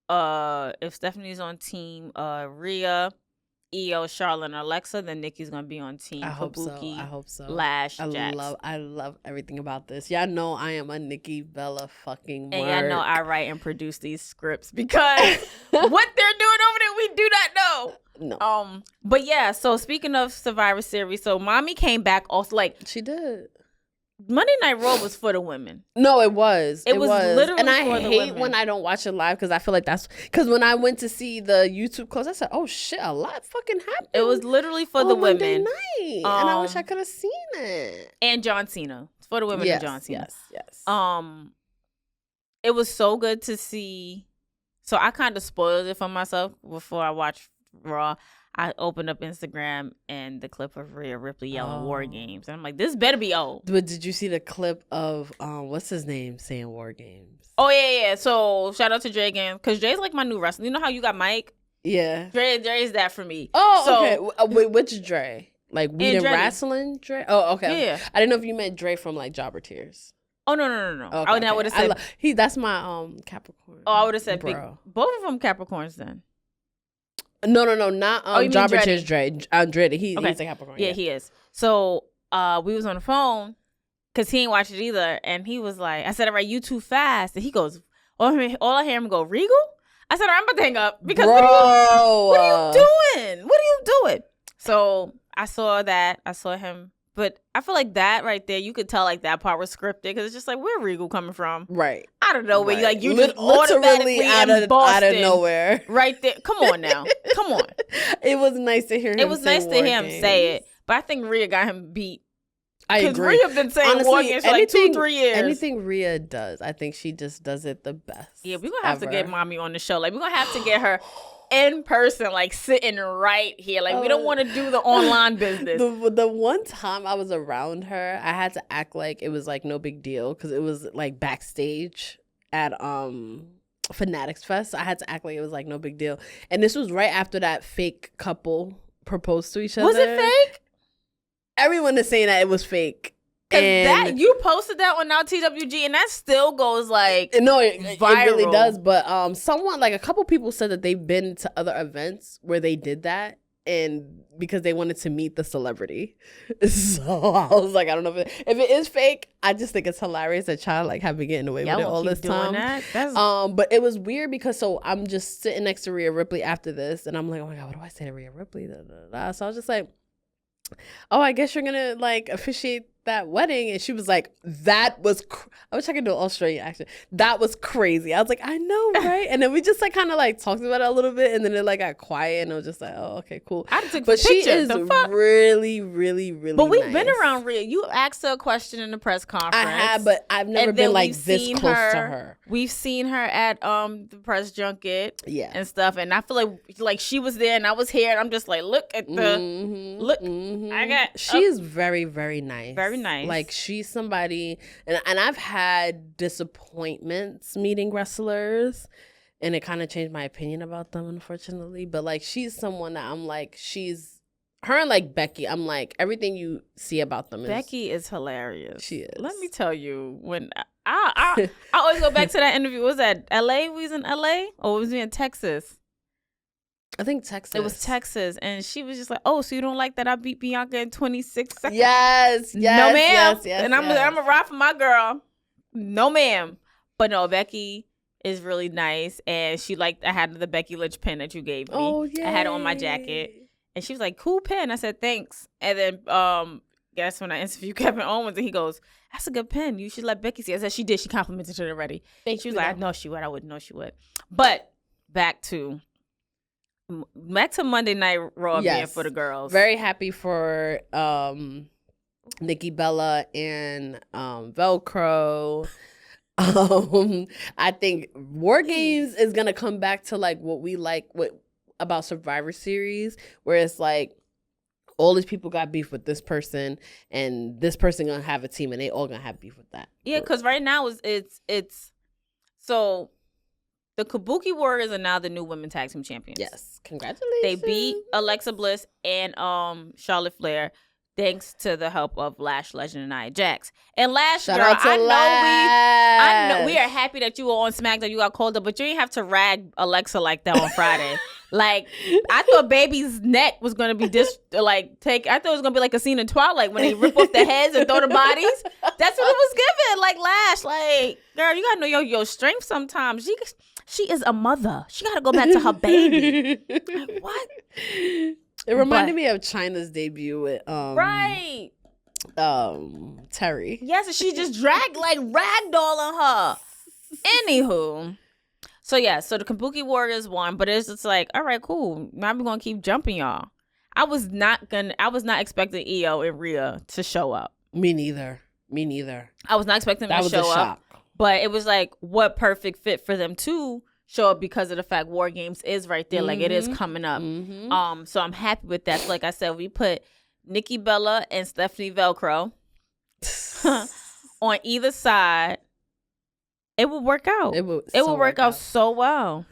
Rhea, Io, Charlotte, and Alexa, then Nikki's gonna be on team Kabuki. I hope so. Lash, Jax. I love everything about this. Y'all know I am a Nikki Bella fucking mark. And y'all know I write and produce these scripts, because what they're doing over there, we do not know. No. But yeah, so speaking of Survivor Series, so Mommy came back also, like, she did. Monday Night Raw was for the women. No, it was. It was literally and I for the hate women. when I don't watch it live, because I feel like that's because when I went to see the YouTube close, I said, "Oh shit, a lot fucking happened." It was literally for the Monday women. night, and I wish I could have seen it. And John Cena. It's for the women and John Cena. Yes. It was so good to see. So I kind of spoiled it for myself before I watched Raw. I opened up Instagram and the clip of Rhea Ripley yelling War Games. And I'm like, this better be old. But did you see the clip of, what's his name, saying War Games? Oh, yeah. So shout out to Dre again. Because Dre's like my new wrestler. You know how you got Mike? Yeah. Dre's that for me. Oh, so, okay. Wait, which Dre? Like, we didn't wrestling Dre? Oh, okay. Yeah. I didn't know if you meant Dre from, like, Jobber Tears. Oh, no. Okay, I would have said. That's my Capricorn. Oh, I would have said both of them Capricorns then. No, not Jobber Tears Dre. Andretti, he's a Capricorn. Yeah, he is. So we was on the phone because he ain't watched it either, and he was like, I said, "All right, you too fast," and he goes, all I hear him go, "Regal?" I said, "I'm about to hang up because what are you doing? What are you doing?" So I saw that. I saw him. But I feel like that right there, you could tell like that part was scripted, because it's just like, where Regal coming from? Right. I don't know where you just automatically out of nowhere. Right there. Come on now. Come on. It was nice to hear him. It was nice to hear him say it. But I think Rhea got him beat. I agree. Because Rhea been saying War Games for like 2-3 years. Anything Rhea does, I think she just does it the best. Yeah, we're going to have to get Mommy on the show. Like, we're going to have to get her in person, like sitting right here. Like, we don't want to do the online business. The one time I was around her, I had to act like it was like no big deal, because it was like backstage at Fanatics Fest. I had to act like it was like no big deal. And this was right after that fake couple proposed to each other. Was it fake? Everyone is saying that it was fake. That you posted that on now TWG, and that still goes like no, it really viral. does. But someone, like a couple people, said that they've been to other events where they did that, and because they wanted to meet the celebrity. So I was like, I don't know if it is fake. I just think it's hilarious that child like have been getting away with it all this time. But it was weird because so I'm just sitting next to Rhea Ripley after this, and I'm like, oh my god, what do I say to Rhea Ripley? So I was just like, oh, I guess you're gonna like officiate that wedding. And she was like, that was I wish I could do an Australian accent. That was crazy. I was like, I know, right? And then we just like kind of like talked about it a little bit, and then it like got quiet, and I was just like, oh, okay, cool. But she is really, really, really But we've nice. been around Rhea. You asked her a question in the press conference. I have, but I've never been like this close to her. We've seen her at the press junket, yeah, and stuff. And I feel like she was there and I was here, and I'm just like, look at the look. I got. She is very, very nice. Very nice. Like she's somebody, and I've had disappointments meeting wrestlers, and it kind of changed my opinion about them, unfortunately. But like she's someone that I'm like, her and like Becky, I'm like, everything you see about them Becky is hilarious. She is. Let me tell you, when I always go back to that interview. Was that LA? We was in LA, or was we in Texas? I think Texas. It was Texas, and she was just like, "Oh, so you don't like that I beat Bianca in 26 seconds?" Yes, No, ma'am. yes, and I'm a ride for my girl. No, ma'am. But no, Becky is really nice, and she liked. I had the Becky Lynch pin that you gave me. Oh, yeah. I had it on my jacket, and she was like, "Cool pin." I said, "Thanks." And then, guess when I interviewed Kevin Owens, and he goes, "That's a good pen. You should let Becky see." I said, "She did. She complimented it already." Thank she was you, like, "I know she would. I would know she would." But back to Monday Night Raw being for the girls. Very happy for Nikki Bella and Velcro. I think War Games is gonna come back to like what we like about Survivor Series, where it's like all these people got beef with this person, and this person gonna have a team, and they all gonna have beef with that. Yeah, because right now it's so the Kabuki Warriors are now the new women tag team champions. Yes, congratulations. They beat Alexa Bliss and Charlotte Flair, thanks to the help of Lash Legend and Nia Jax. And Lash, Shout girl, out to I know Lash. we are happy that you were on SmackDown. You got called up, but you didn't have to rag Alexa like that on Friday. Like, I thought Baby's neck was gonna be I thought it was gonna be like a scene in Twilight when they rip off the heads and throw the bodies. That's what it was given. Like, Lash, like, girl, you gotta know your strength sometimes. She is a mother. She gotta go back to her baby. Like, what? It reminded me of Chyna's debut with right. Terry. Yes, and she just dragged like ragdolling her. Anywho. So the Kabuki Warriors won, but it's just like, all right, cool. Now we're gonna keep jumping y'all. I was not expecting Io and Rhea to show up. Me neither. I was not expecting them to show up. But it was like, what perfect fit for them to show up because of the fact War Games is right there. Like, it is coming up. Mm-hmm. So I'm happy with that. So like I said, we put Nikki Bella and Stephanie Velcro on either side. It will work out. It will work out so well.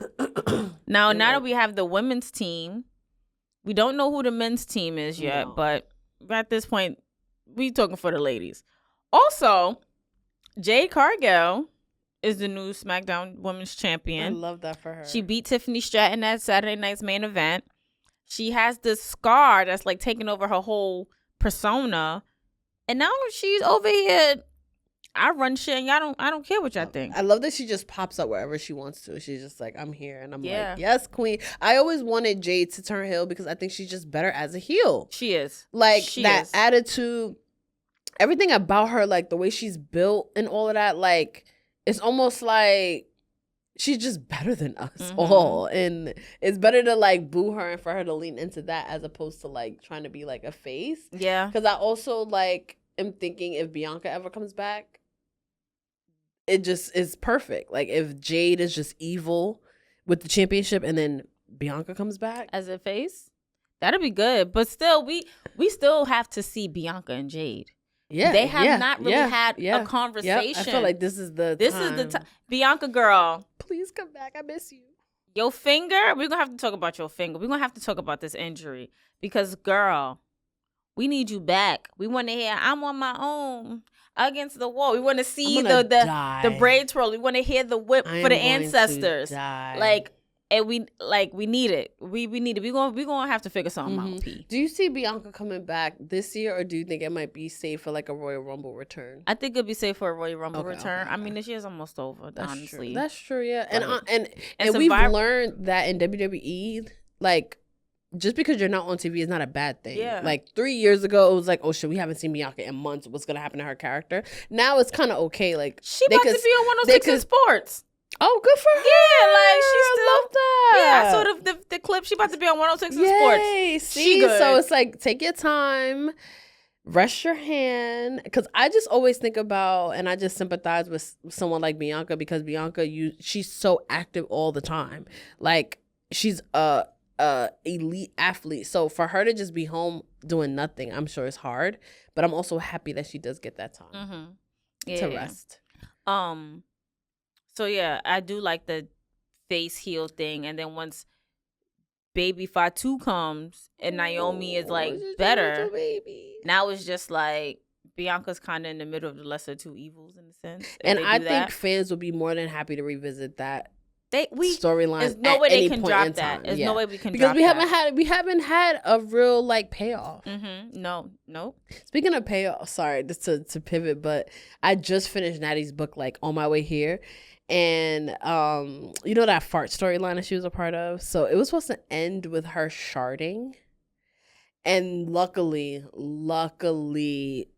Now that we have the women's team, we don't know who the men's team is yet, but at this point, we talking for the ladies. Also, Jade Cargill is the new SmackDown Women's Champion. I love that for her. She beat Tiffany Stratton at Saturday night's main event. She has this scar that's like taking over her whole persona, and now she's over here. I run shit, and I don't care what y'all think. I love that she just pops up wherever she wants to. She's just like, I'm here, and I'm like, yes, queen. I always wanted Jade to turn heel because I think she's just better as a heel. She is. Like, that attitude, everything about her, like the way she's built and all of that, like, it's almost like she's just better than us all. And it's better to like boo her and for her to lean into that as opposed to like trying to be like a face. Yeah. Because I also like am thinking if Bianca ever comes back, it just is perfect. Like if Jade is just evil with the championship and then Bianca comes back as a face, that'd be good. But still, we still have to see Bianca and Jade. Yeah, they have not really had a conversation. I feel like this is the time. Bianca, girl, please come back. I miss you. Your finger. We're gonna have to talk about your finger. We're gonna have to talk about this injury because, girl, we need you back. We want to hear "I'm on my own" against the wall. We want to see the braid twirl. We want to hear the whip for the ancestors. Like. And we need it. We need it. We gonna have to figure something out. P. Do you see Bianca coming back this year, or do you think it might be safe for like a Royal Rumble return? I think it'll be safe for a Royal Rumble return. Okay. I mean, this year's almost over. Honestly, true. That's true. Yeah, and we've learned that in WWE, like just because you're not on TV is not a bad thing. Yeah. Like 3 years ago, it was like, oh shit, we haven't seen Bianca in months. What's gonna happen to her character? Now it's kind of okay. Like she about to be on 106 in sports. Oh, good for her. Yeah, like she's still. I love that. Yeah, I saw the clip. She about to be on 106 in sports. See, so it's like, take your time, rest your hand. Because I just always think about, and I just sympathize with someone like Bianca because Bianca, she's so active all the time. Like, she's a elite athlete. So for her to just be home doing nothing, I'm sure it's hard. But I'm also happy that she does get that time to rest. So, yeah, I do like the face heel thing. And then once Baby Fatu comes and Naomi is, like, better, now it's just, like, Bianca's kind of in the middle of the lesser two evils in a sense. And I think fans will be more than happy to revisit that storyline. There's no way they can drop that. There's no way we can drop that. We haven't had a real like payoff. No. Speaking of payoff, sorry, just to pivot, but I just finished Natty's book like on my way here. And you know that fart storyline that she was a part of? So it was supposed to end with her sharding. And luckily,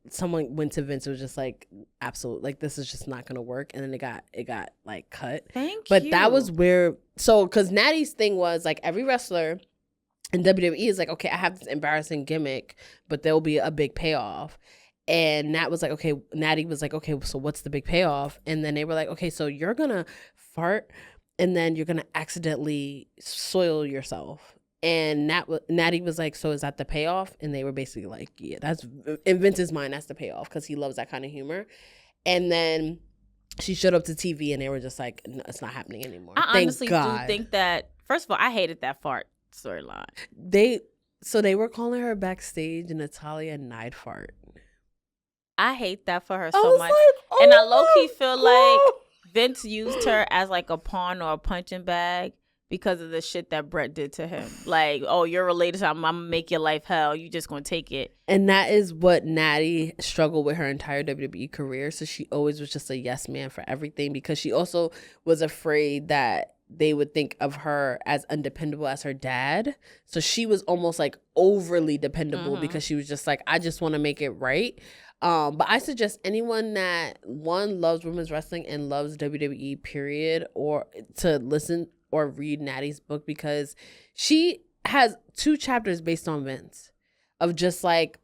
someone went to Vince and was just like, absolute, like, this is just not gonna work. And then it got like cut. But that was where, so because Natty's thing was like every wrestler in WWE is like, okay, I have this embarrassing gimmick, but there'll be a big payoff. And Natty was like, okay, so what's the big payoff? And then they were like, okay, so you're gonna fart and then you're gonna accidentally soil yourself. And Natty was like, so is that the payoff? And they were basically like, yeah, that's, in Vince's mind, that's the payoff because he loves that kind of humor. And then she showed up to TV and they were just like, no, it's not happening anymore. I honestly do think that, first of all, I hated that fart storyline. So they were calling her backstage Natalia Night Fart. I hate that for her so much. Like, and I low-key feel like Vince used her as like a pawn or a punching bag. Because of the shit that Brett did to him. Like, oh, you're related to him. I'm going to make your life hell. You just going to take it. And that is what Natty struggled with her entire WWE career. So she always was just a yes man for everything because she also was afraid that they would think of her as undependable as her dad. So she was almost like overly dependable because she was just like, I just want to make it right. But I suggest anyone that, one, loves women's wrestling and loves WWE, period, or to listen or read Natty's book because she has 2 chapters based on Vince of just like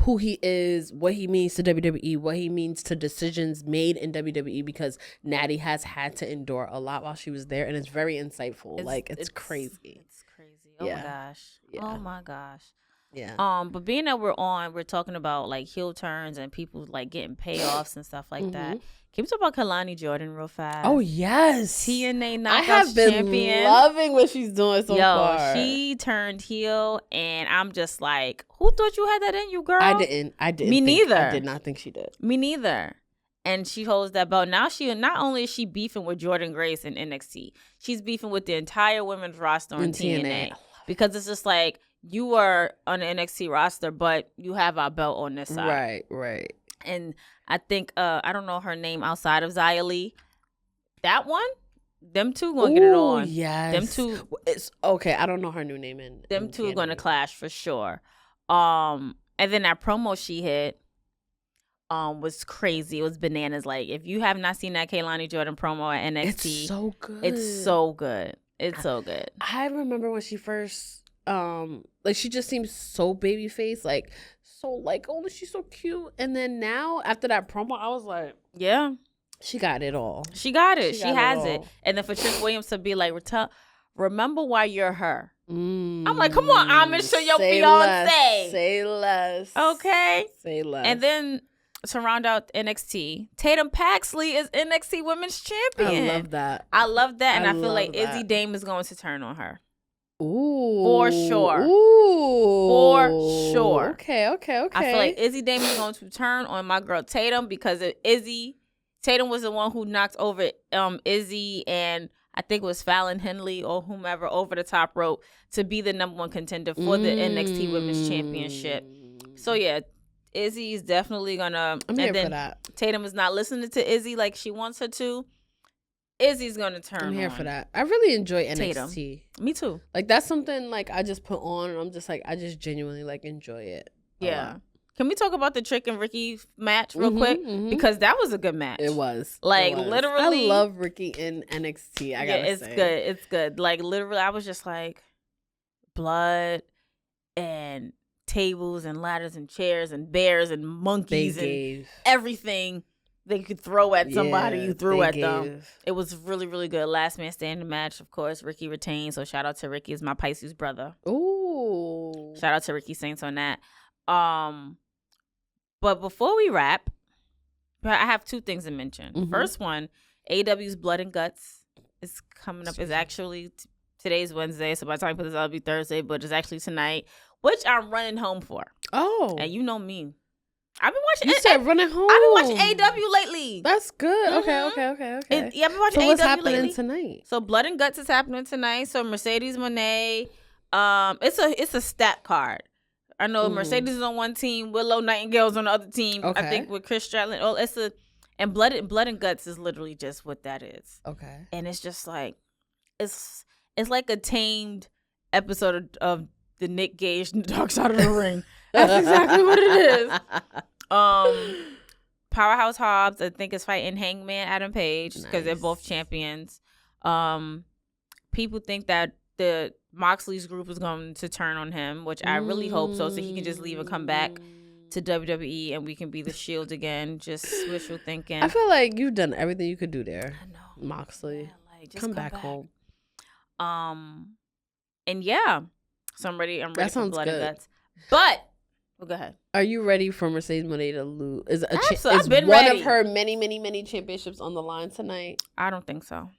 who he is, what he means to WWE, what he means to decisions made in WWE because Natty has had to endure a lot while she was there and it's very insightful. It's crazy. It's crazy. Oh my gosh. Yeah. Oh my gosh. Yeah. But being that we're talking about like heel turns and people like getting payoffs and stuff like that. Can we talk about Kalani Jordan real fast? Oh yes, TNA Knockouts I have been champion. Loving what she's doing so far. She turned heel, and I'm just like, who thought you had that in you, girl? I didn't. Me neither. I did not think she did. Me neither. And she holds that belt. Now she not only is she beefing with Jordan Grace in NXT, she's beefing with the entire women's roster on TNA. Because it's just like, you are on the NXT roster, but you have our belt on this side. Right. And I think, I don't know her name outside of Xia Li. That one, them two gonna get it on. Yes. Them two. It's okay. I don't know her new name in. Them two are gonna clash for sure. And then that promo she hit, was crazy. It was bananas. Like, if you have not seen that Kalani Jordan promo at NXT, it's so good. It's so good. It's so good. I remember when she first, like she just seems so baby face, like. So like, oh, she's so cute. And then now after that promo, I was like, yeah, she got it all. She got it. She has it. And then for Trish Williams to be like, remember why you're her. I'm like, come on, homage to your fiance. Say less. Okay. Say less. And then to round out NXT, Tatum Paxley is NXT Women's Champion. I love that. And I feel like Izzy Dame is going to turn on her. Ooh. For sure. Ooh. For sure. Okay. I feel like Izzy Dame is going to turn on my girl Tatum because Tatum was the one who knocked over Izzy and I think it was Fallon Henley or whomever over the top rope to be the number 1 contender for the NXT Women's Championship. So yeah, Izzy is definitely gonna. I'm here for that. Tatum is not listening to Izzy like she wants her to. Izzy's gonna turn. I'm here for that. I really enjoy NXT. Tatum. Me too. Like that's something like I just put on and I'm just like I just genuinely like enjoy it. Yeah. Can we talk about the Trick and Ricky match real quick? Because that was a good match. It was. Like literally. I love Ricky in NXT. I gotta say. Good. It's good. Like literally, I was just like blood and tables and ladders and chairs and bears and monkeys and everything they could throw at somebody, you threw at them. It was really, really good. Last man standing match, of course. Ricky retained, so shout out to Ricky. Is my Pisces brother. Ooh. Shout out to Ricky Saints on that. But before we wrap, I have 2 things to mention. First one, AEW's Blood and Guts is coming up. It's actually today's Wednesday, so by the time I put this out, it'll be Thursday, but it's actually tonight, which I'm running home for. Oh. And you know me. I've been watching. You said Run It Home. I've been watching AW lately. That's good. Okay. Yeah, I've been watching So AW what's happening lately. tonight? So Blood and Guts is happening tonight. So Mercedes Moné, it's a stat card. I know Mercedes is on one team, Willow Nightingale's on the other team. Okay. I think with Chris Stratton. Oh, and Blood and Guts is literally just what that is. Okay. And it's just like it's like a tamed episode of the Nick Gage Dark Side of the Ring. That's exactly what it is. Powerhouse Hobbs, I think, is fighting Hangman Adam Page because they're both champions. People think that the Moxley's group is going to turn on him, which I really hope so he can just leave and come back to WWE and we can be the Shield again. Just wishful thinking. I feel like you've done everything you could do there. I know. Moxley. Yeah, like, just come back home. And yeah. So I'm ready for Blood good. and Guts. But go ahead. Are you ready for Mercedes Moné to lose? Is I've been one ready. of her many, many, many championships on the line tonight? I don't think so.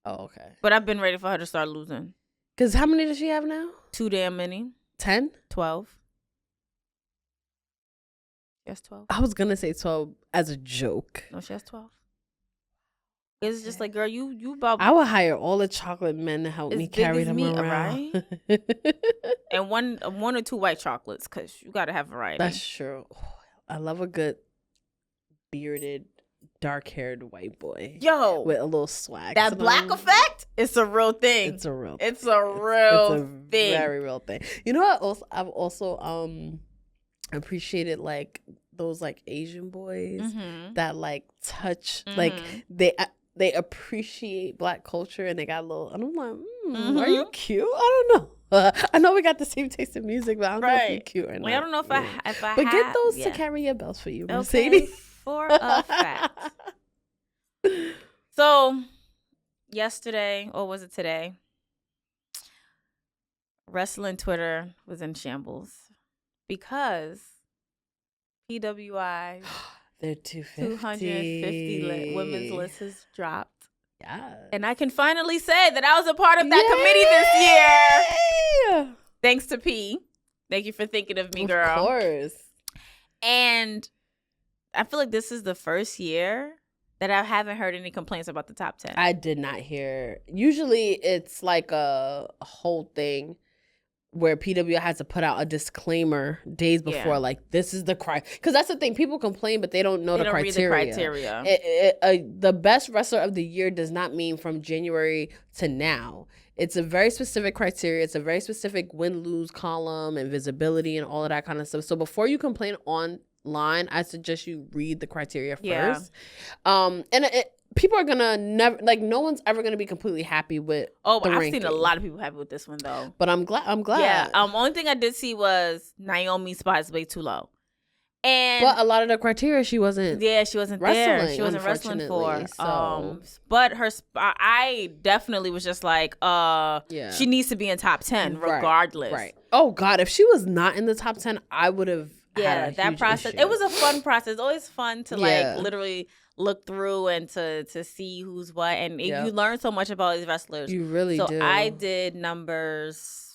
Oh, okay. But I've been ready for her to start losing. Because how many does she have now? Too damn many. 10? 12. She has 12. I was going to say 12 as a joke. No, she has 12. It's just like, girl, you about... I would hire all the chocolate men to help me carry them around. Right? And one or two white chocolates, because you got to have variety. That's true. I love a good bearded, dark-haired white boy. Yo. With a little swag. That black effect, it's a real thing. It's a real thing. It's a real thing. Very real thing. You know what I've also appreciated, like, those, like, Asian boys that, like, touch, like, they appreciate black culture and they got a little, and I'm like, are you cute? I don't know. I know we got the same taste in music, but I don't know if you're cute or not. Well, I don't know if I But get those to carry your belts for you, Mercedes. Okay, for a fact. So, yesterday, or was it today? Wrestling Twitter was in shambles because PWI They're 250 women's list has dropped. Yeah. And I can finally say that I was a part of that committee this year. Thanks to P. Thank you for thinking of me, girl. Of course. And I feel like this is the first year that I haven't heard any complaints about the top 10. I did not hear. Usually it's like a whole thing where PWI has to put out a disclaimer days before, like, this is the criteria. Because that's the thing. People complain, but they don't know the criteria. Read the criteria. The best wrestler of the year does not mean from January to now. It's a very specific criteria. It's a very specific win-lose column and visibility and all of that kind of stuff. So before you complain online, I suggest you read the criteria first. People are gonna never, like, no one's ever gonna be completely happy with. Oh, but I've ranking. seen a lot of people happy with this one though. But I'm glad. Yeah. Only thing I did see was Naomi's spot is way too low, and but a lot of the criteria she wasn't. Yeah, she wasn't there. She wasn't wrestling for. So. But her spot, I definitely was just like, she needs to be in top 10 regardless. Right. Oh God, if she was not in the top 10, I would have. Yeah, that process. Issue. It was a fun process. It's always fun to like literally look through and to see who's what, and you learn so much about these wrestlers. You really do. So I did numbers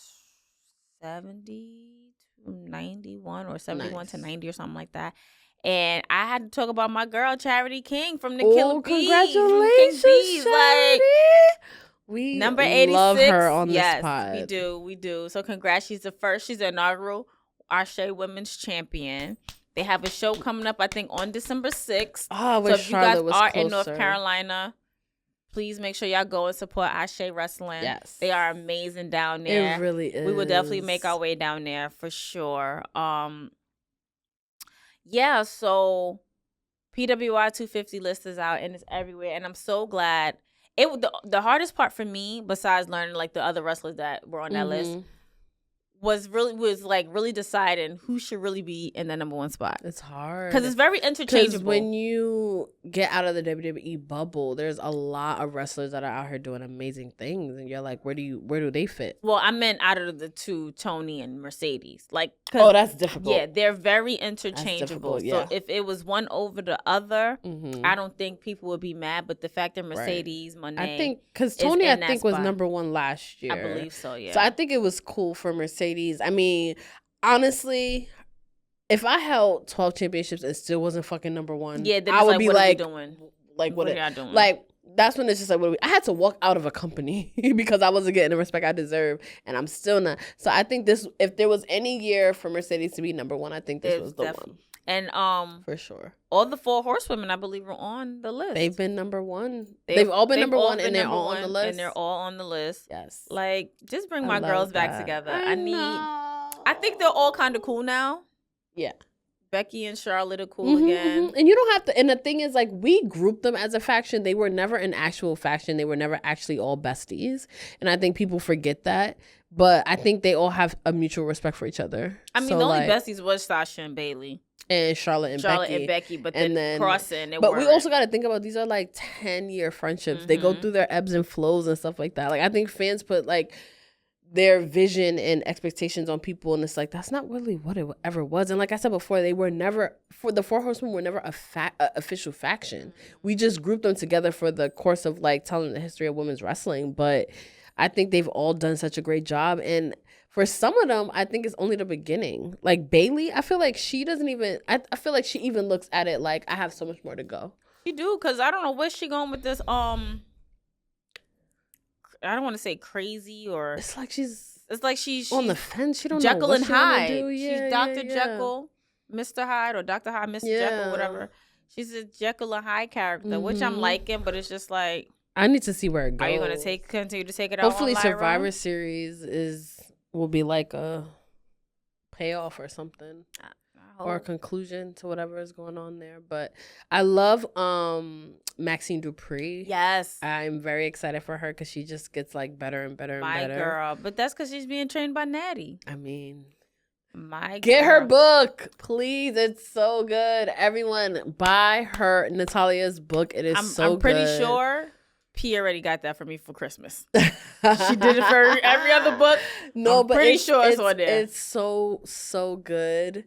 70 to 91 or 71 to 90 or something like that. And I had to talk about my girl Charity King from the Killer Bees. Congratulations, Charity. We number 86. Love her on this pod. We do. So congrats. She's the inaugural Ashe Women's Champion. They have a show coming up, I think, on December 6th. Oh, so if Charlotte you guys are in North Carolina, please make sure y'all go and support Ashe Wrestling. Yes. They are amazing down there. It really is. We will definitely make our way down there for sure. Yeah, so PWI 250 list is out and it's everywhere. And I'm so glad. The hardest part for me, besides learning like the other wrestlers that were on that list, was really deciding who should really be in the number one spot. It's hard because it's very interchangeable. Because when you get out of the WWE bubble, there's a lot of wrestlers that are out here doing amazing things, and you're like, where do they fit? Well, I meant out of the two, Tony and Mercedes. Like, that's difficult. Yeah, they're very interchangeable. Yeah. So if it was one over the other, I don't think people would be mad. But the fact that Mercedes, Moné, I think because Tony, was number one last year. I believe so. Yeah. So I think it was cool for Mercedes. I mean, honestly, if I held 12 championships and still wasn't fucking number one, then I would like, be what like, are we doing? Like, what are y'all doing? Like, that's when it's just like, I had to walk out of a company because I wasn't getting the respect I deserve, and I'm still not. So I think this, if there was any year for Mercedes to be number one, I think this was the one. And for sure, all the 4 horsewomen, I believe, are on the list. They've been number one. They've all been number one, and they're all on the list. And they're all on the list. Yes. Like, just bring my girls back together. I think they're all kind of cool now. Yeah. Becky and Charlotte are cool again. And you don't have to. And the thing is, like, we grouped them as a faction. They were never an actual faction. They were never actually all besties. And I think people forget that. But I think they all have a mutual respect for each other. I mean, the only besties was Sasha and Bailey. And Charlotte and Becky. But then crossing. But we also got to think about, these are like 10-year friendships. They go through their ebbs and flows and stuff like that. Like, I think fans put like their vision and expectations on people, and it's like, that's not really what it ever was. And like I said before, they were never, for the 4 horsemen were never a official faction. We just grouped them together for the course of like telling the history of women's wrestling. But I think they've all done such a great job. And for some of them, I think it's only the beginning. Like Bailey, I feel like she doesn't even, I feel like she even looks at it like, I have so much more to go. She do, because I don't know where she going with this, I don't want to say crazy, or it's like she's on the fence. She don't Jekyll know what and she wanna Hyde. do. She's Dr. Jekyll, Mr. Hyde, or Dr. Hyde, Mr. Jekyll, whatever. She's a Jekyll and Hyde character, which I'm liking, but it's just like, I need to see where it goes. Are you gonna continue to take it out? Hopefully, on Survivor Series will be like a payoff or something. Or a conclusion to whatever is going on there. But I love Maxine Dupree. Yes. I'm very excited for her because she just gets like better and better and better. My girl. But that's because she's being trained by Natty. I mean, get her book, please. It's so good. Everyone, buy her Natalia's book. It is I'm pretty sure P already got that for me for Christmas. She did it for every other book. No, but pretty sure it's on there. It's so good.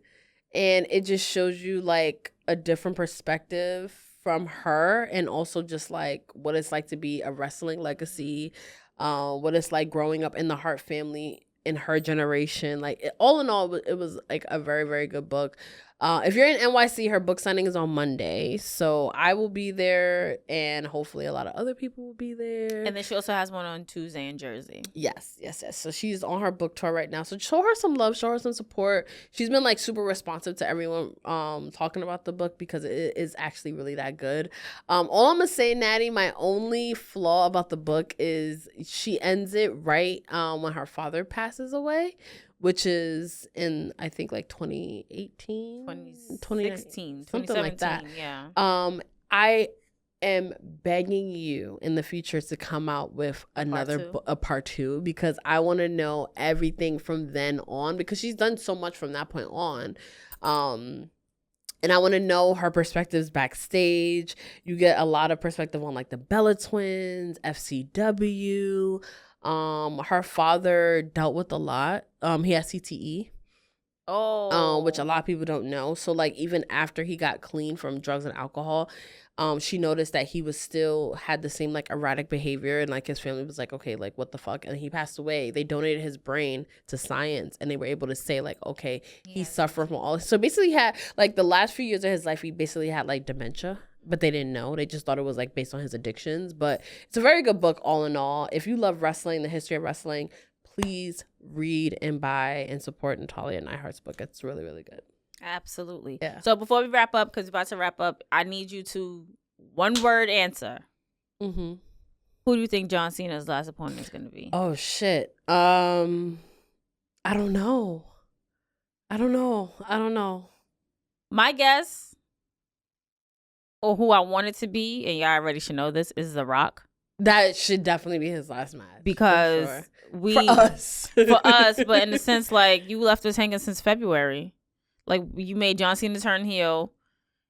And it just shows you like a different perspective from her, and also just like what it's like to be a wrestling legacy, what it's like growing up in the Hart family in her generation. Like all in all, it was like a very, very good book. If you're in NYC, her book signing is on Monday. So I will be there, and hopefully a lot of other people will be there. And then she also has one on Tuesday in Jersey. Yes. So she's on her book tour right now. So show her some love, show her some support. She's been like super responsive to everyone talking about the book, because it is actually really that good. All I'm going to say, Natty, my only flaw about the book is she ends it right when her father passes away, which is in, I think, like 2018, 2016, something like that. Yeah. I am begging you in the future to come out with a part 2, because I want to know everything from then on, because she's done so much from that point on. And I want to know her perspectives backstage. You get a lot of perspective on like the Bella Twins, FCW. Her father dealt with a lot. He has CTE. Which a lot of people don't know. So like even after he got clean from drugs and alcohol, she noticed that he was still had the same like erratic behavior, and like his family was like, okay, like what the fuck? And he passed away. They donated his brain to science, and they were able to say like, okay, he suffered from all. So basically, he had like the last few years of his life, he basically had like dementia. But they didn't know. They just thought it was like based on his addictions. But it's a very good book all in all. If you love wrestling, the history of wrestling, please read and buy and support Natalia Neihardt's book. It's really, really good. Absolutely. Yeah. So before we wrap up, because we're about to wrap up, I need you to one-word answer. Mm-hmm. Who do you think John Cena's last opponent is going to be? Oh, shit. I don't know. My guess, or who I want it to be, and y'all already should know this, is The Rock. That should definitely be his last match. Because for us. But in the sense, like, you left us hanging since February. Like, you made John Cena turn heel.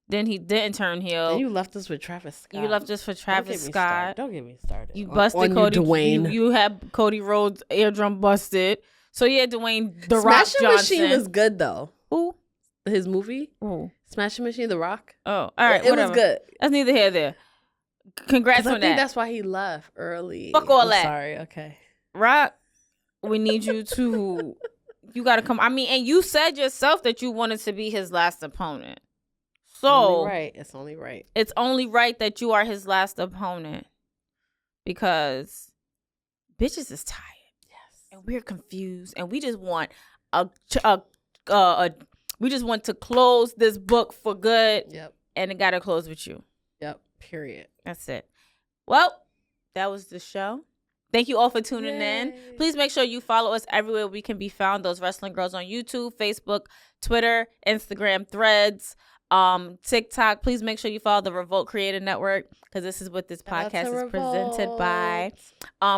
Then he didn't turn heel. And you left us with Travis Scott. You left us for Travis Scott. Don't get me started. You busted Cody. Dwayne. You had Cody Rhodes' eardrum busted. So yeah, Dwayne The Rock Johnson. Smashing Machine was good though. Who? His movie? Who? Smashing Machine, The Rock. Oh, all right. It was good. That's neither here nor there. Congrats on that. I think that's why he left early. Fuck all that. Sorry. Okay. Rock, we need you to You got to come. I mean, and you said yourself that you wanted to be his last opponent. So only right. It's only right. It's only right that you are his last opponent because bitches is tired. Yes. And we're confused, and we just want we just want to close this book for good. Yep. And it got to close with you. Yep. Period. That's it. Well, that was the show. Thank you all for tuning in. Please make sure you follow us everywhere we can be found. Those Wrestling Girls on YouTube, Facebook, Twitter, Instagram, Threads, TikTok. Please make sure you follow the Revolt Creator Network because this is what this podcast is presented by.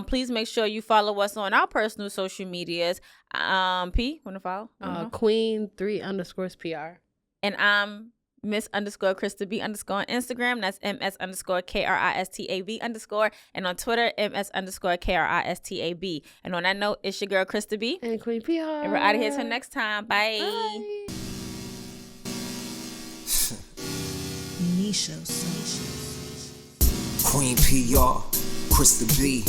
Please make sure you follow us on our personal social medias. P, want to follow? Queen 3_PR. And I'm Miss_Krista B_ on Instagram. That's MS_KRISTAB_. And on Twitter, MS_KRISTAB. And on that note, it's your girl Krista B. And Queen P.R. And we're out of here till next time. Bye. Bye. Queen P.R, Krista B,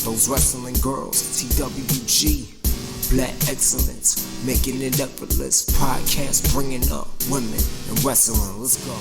those wrestling girls, TWG, Black excellence, making it effortless. Podcast bringing up women and wrestling. Let's go.